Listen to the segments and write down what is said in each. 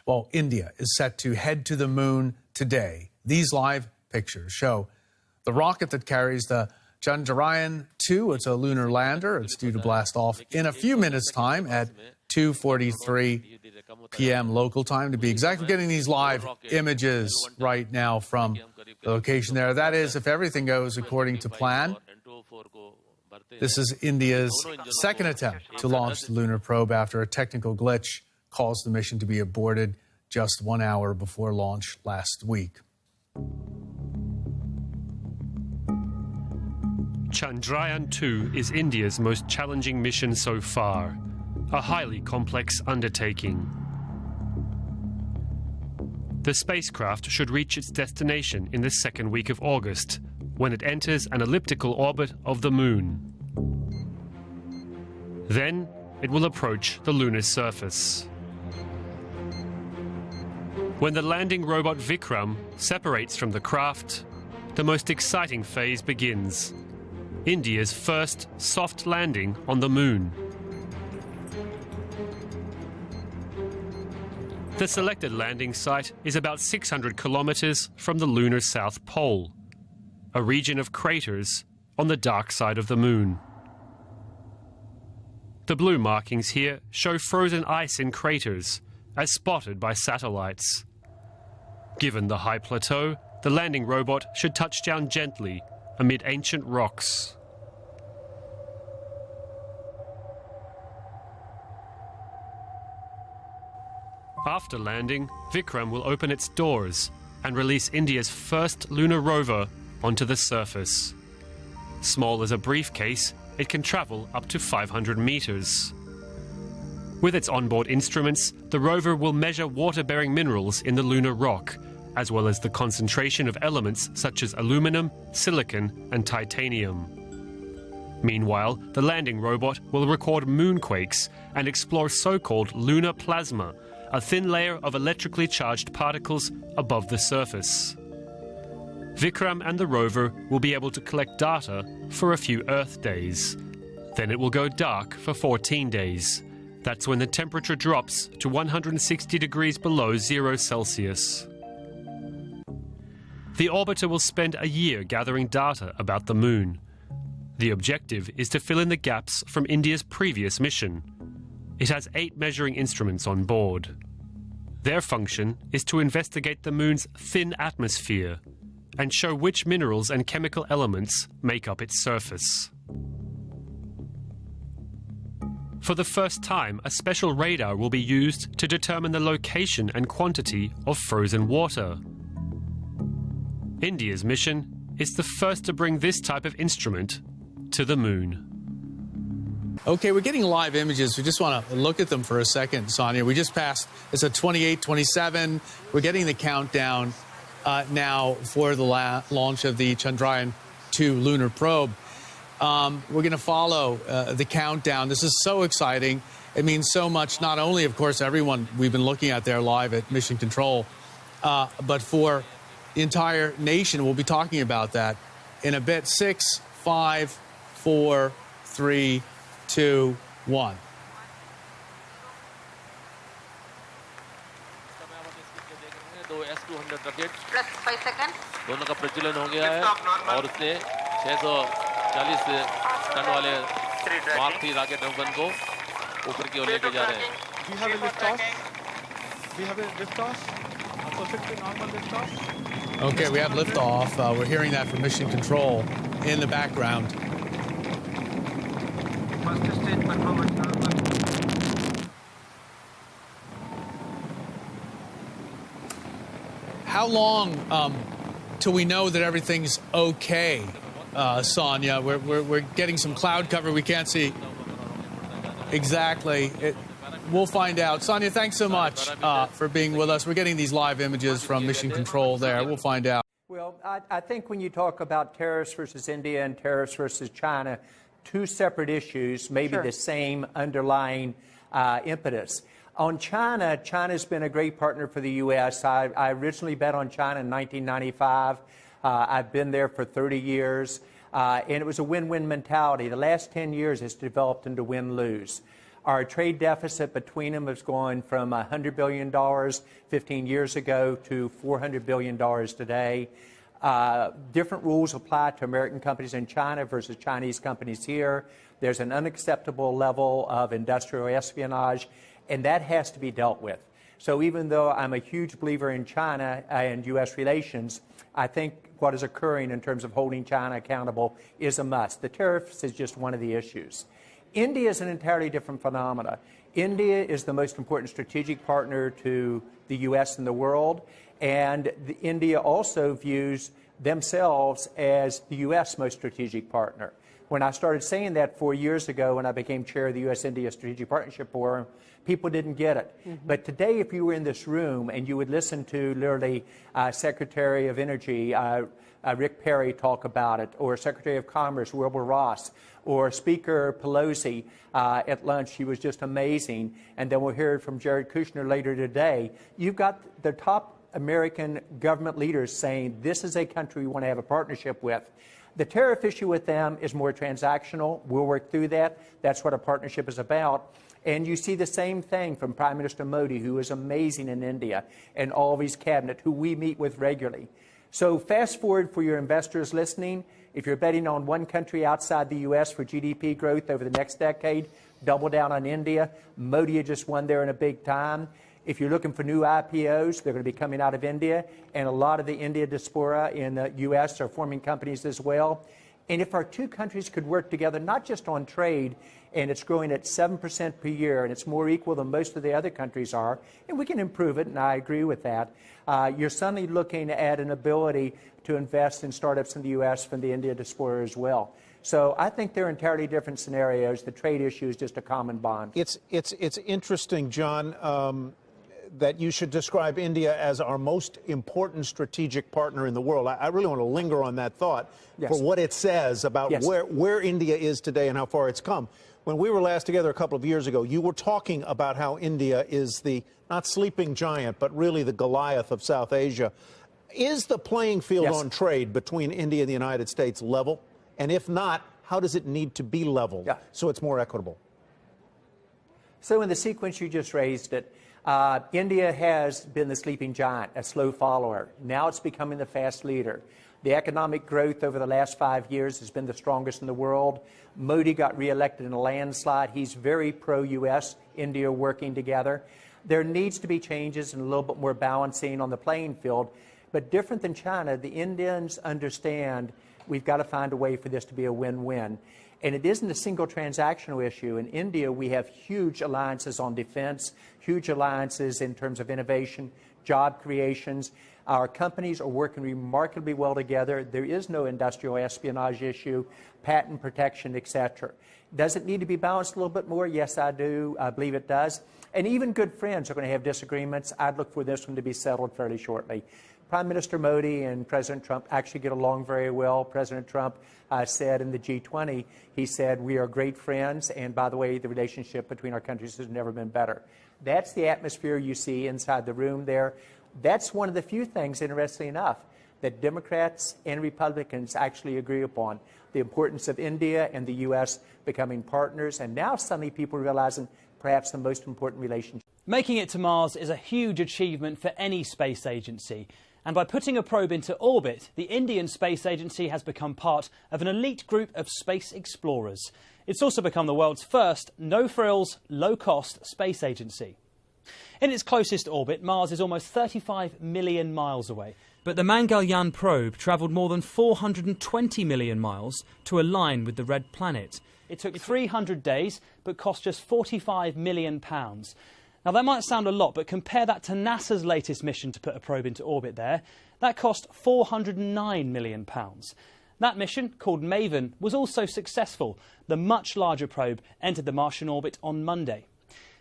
Well, India is set to head to the moon today. These live pictures show the rocket that carries the Chandrayaan 2. It's a lunar lander. It's due to blast off in a few minutes' time at 2:43 p.m. local time, to be exact. We're getting these live images right now from the location there. That is, if everything goes according to plan. This is India's second attempt to launch the lunar probe after a technical glitch caused the mission to be aborted just 1 hour before launch last week. Chandrayaan 2 is India's most challenging mission so far, a highly complex undertaking. The spacecraft should reach its destination in the second week of August, when it enters an elliptical orbit of the moon. Then it will approach the lunar surface. When the landing robot Vikram separates from the craft, the most exciting phase begins. India's first soft landing on the moon. The selected landing site is about 600 kilometers from the lunar south pole, a region of craters on the dark side of the moon. The blue markings here show frozen ice in craters, as spotted by satellites. Given the high plateau, the landing robot should touch down gently amid ancient rocks. After landing, Vikram will open its doors and release India's first lunar rover onto the surface. Small as a briefcase, it can travel up to 500 meters. With its onboard instruments, the rover will measure water-bearing minerals in the lunar rock, as well as the concentration of elements such as aluminum, silicon, and titanium. Meanwhile, the landing robot will record moonquakes and explore so-called lunar plasma, a thin layer of electrically charged particles above the surface. Vikram and the rover will be able to collect data for a few Earth days. Then it will go dark for 14 days. That's when the temperature drops to 160 degrees below 0 Celsius. The orbiter will spend a year gathering data about the moon. The objective is to fill in the gaps from India's previous mission. It has 8 measuring instruments on board. Their function is to investigate the moon's thin atmosphere and show which minerals and chemical elements make up its surface. For the first time, a special radar will be used to determine the location and quantity of frozen water. India's mission is the first to bring this type of instrument to the moon. Okay, we're getting live images. We just want to look at them for a second, Sonia. We just passed, it's a 28, 27. We're getting the countdown now for the launch of the Chandrayaan 2 lunar probe. We're going to follow the countdown. This is so exciting. It means so much, not only, of course, everyone we've been looking at there live at Mission Control, but for the entire nation. We'll be talking about that in a bit. 6, 5, 4, 3, 2, 1. Plus 5 seconds. दोनों का प्रज्वलन हो गया है और उसने 640 ton वाले mark 3 rocket नौगन को ऊपर की ओर लेके जा रहे हैं. We have a liftoff. We have a liftoff. A perfectly normal liftoff. Okay, we have liftoff. We're hearing that from Mission Control in the background. First stage performance normal. How long till we know that everything's okay, Sonia? We're getting some cloud cover. We can't see exactly. We'll find out. Sonia, thanks so much for being with us. We're getting these live images from Mission Control there. We'll find out. Well, I think when you talk about tariffs versus India and tariffs versus China, two separate issues, maybe the same underlying impetus. On China, China's been a great partner for the U.S. I originally bet on China in 1995. I've been there for 30 years, and it was a win-win mentality. The last 10 years has developed into win-lose. Our trade deficit between them has gone from $100 billion 15 years ago to $400 billion today. Different rules apply to American companies in China versus Chinese companies here. There's an unacceptable level of industrial espionage, and that has to be dealt with. So even though I'm a huge believer in China and U.S. relations, I think what is occurring in terms of holding China accountable is a must. The tariffs is just one of the issues. India is an entirely different phenomena. India is the most important strategic partner to the U.S. and the world, and India also views themselves as the U.S. most strategic partner. When I started saying that 4 years ago when I became chair of the U.S.-India Strategic Partnership Forum, people didn't get it. But today, if you were in this room and you would listen to literally Secretary of Energy Rick Perry talk about it, or Secretary of Commerce Wilbur Ross, or Speaker Pelosi at lunch, she was just amazing. And then we'll hear from Jared Kushner later today. You've got the top American government leaders saying this is a country we want to have a partnership with. The tariff issue with them is more transactional. We'll work through that. That's what a partnership is about. And you see the same thing from Prime Minister Modi, who is amazing in India, and all of his cabinet, who we meet with regularly. So fast forward for your investors listening. If you're betting on one country outside the U.S. for GDP growth over the next decade, double down on India. Modi just won there in a big time. If you're looking for new IPOs, they're going to be coming out of India, and a lot of the India diaspora in the U.S. are forming companies as well. And if our two countries could work together, not just on trade, and it's growing at 7% per year, and it's more equal than most of the other countries are, and we can improve it, and I agree with that, you're suddenly looking at an ability to invest in startups in the U.S. from the India diaspora as well. So I think they're entirely different scenarios. The trade issue is just a common bond. It's interesting, John, that you should describe India as our most important strategic partner in the world. I really want to linger on that thought for what it says about where India is today and how far it's come. When we were last together a couple of years ago, you were talking about how India is the, not sleeping giant, but really the Goliath of South Asia. Is the playing field on trade between India and the United States level? And if not, how does it need to be leveled so it's more equitable? So in the sequence you just raised it, India has been the sleeping giant, a slow follower. Now it's becoming the fast leader. The economic growth over the last 5 years has been the strongest in the world. Modi got reelected in a landslide. He's very pro-U.S., India working together. There needs to be changes and a little bit more balancing on the playing field. But different than China, the Indians understand we've got to find a way for this to be a win-win. And it isn't a single transactional issue. In India, we have huge alliances on defense, huge alliances in terms of innovation, job creations. Our companies are working remarkably well together. There is no industrial espionage issue, patent protection, etc. Does it need to be balanced a little bit more? Yes, I do. I believe it does. And even good friends are going to have disagreements. I'd look for this one to be settled fairly shortly. Prime Minister Modi and President Trump actually get along very well. President Trump said in the G20, he said, we are great friends, and by the way, the relationship between our countries has never been better. That's the atmosphere you see inside the room there. That's one of the few things, interestingly enough, that Democrats and Republicans actually agree upon. The importance of India and the U.S. becoming partners, and now suddenly people realizing perhaps the most important relationship. Making it to Mars is a huge achievement for any space agency. And by putting a probe into orbit, the Indian Space Agency has become part of an elite group of space explorers. It's also become the world's first no-frills, low-cost space agency. In its closest orbit, Mars is almost 35 million miles away. But the Chandrayaan probe travelled more than 420 million miles to align with the red planet. It took 300 days, but cost just £45 million. Now, that might sound a lot, but compare that to NASA's latest mission to put a probe into orbit there. That cost £409 million. That mission, called MAVEN, was also successful. The much larger probe entered the Martian orbit on Monday.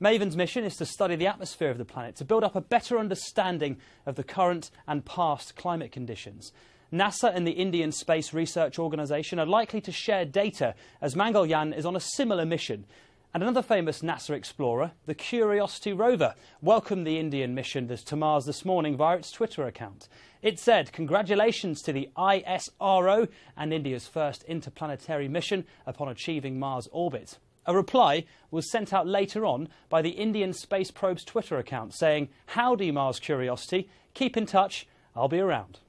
MAVEN's mission is to study the atmosphere of the planet to build up a better understanding of the current and past climate conditions. NASA and the Indian Space Research Organisation are likely to share data as Chandrayaan is on a similar mission. And another famous NASA explorer, the Curiosity rover, welcomed the Indian mission to Mars this morning via its Twitter account. It said, congratulations to the ISRO and India's first interplanetary mission upon achieving Mars orbit. A reply was sent out later on by the Indian space probe's Twitter account saying, "Howdy, Mars Curiosity. Keep in touch. I'll be around."